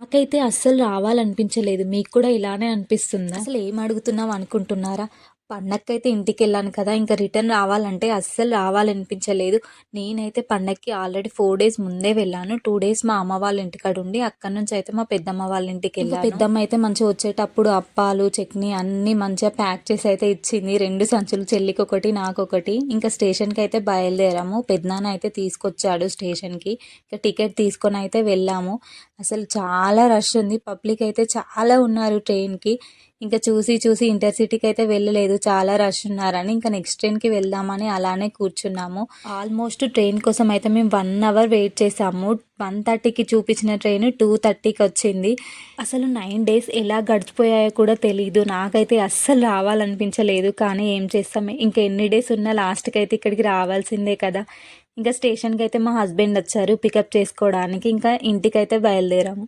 నాకైతే అస్సలు రావాలనిపించలేదు. మీకు కూడా ఇలానే అనిపిస్తుందా? అసలు ఏం అడుగుతున్నావు అనుకుంటున్నారా? పండగకైతే ఇంటికెళ్ళాను కదా! ఇంక రిటర్న్ రావాలంటే అస్సలు రావాలనిపించలేదు. నేనైతే పండగకి ఆల్రెడీ 4 డేస్ ముందే వెళ్ళాను. 2 డేస్ మా అమ్మ వాళ్ళ ఇంటికాడ ఉండి, అక్కడి నుంచి అయితే మా పెద్దమ్మ వాళ్ళ ఇంటికెళ్ళాను. పెద్దమ్మ అయితే మంచిగా వచ్చేటప్పుడు అప్పాలు, చట్నీ అన్నీ మంచిగా ప్యాక్ చేసి అయితే ఇచ్చింది. 2 సంచులు చెల్లికొకటి, నాకొకటి. ఇంకా స్టేషన్‌కి అయితే బయలుదేరాము. పెద్దనాన్న అయితే తీసుకొచ్చాడు స్టేషన్‌కి. ఇక టికెట్ తీసుకొని అయితే వెళ్ళాము. అసలు చాలా రష్ ఉంది. పబ్లిక్ అయితే చాలా ఉన్నారు ట్రైన్‌కి. ఇంకా చూసి చూసి ఇంటర్‌సిటీకి అయితే వెళ్ళలేదు. చాలా రష్ ఉన్నారని ఇంకా నెక్స్ట్ ట్రైన్‌కి వెళ్దామని అలానే కూర్చున్నాము. ఆల్మోస్ట్ ట్రైన్ కోసం అయితే మేము 1 అవర్ వెయిట్ చేసాము. 1:30కి చూపించిన ట్రైన్ 2:30కి వచ్చింది. అసలు 9 డేస్ ఎలా గడిచిపోయాయో కూడా తెలీదు. నాకైతే అస్సలు రావాలనిపించలేదు. కానీ ఏం చేస్తాం, ఇంకా ఎన్ని డేస్ ఉన్నా లాస్ట్‌కి అయితే ఇక్కడికి రావాల్సిందే కదా! ఇంకా స్టేషన్‌కి అయితే మా హస్బెండ్ వచ్చారు పికప్ చేసుకోవడానికి. ఇంకా ఇంటికైతే బయలుదేరాము.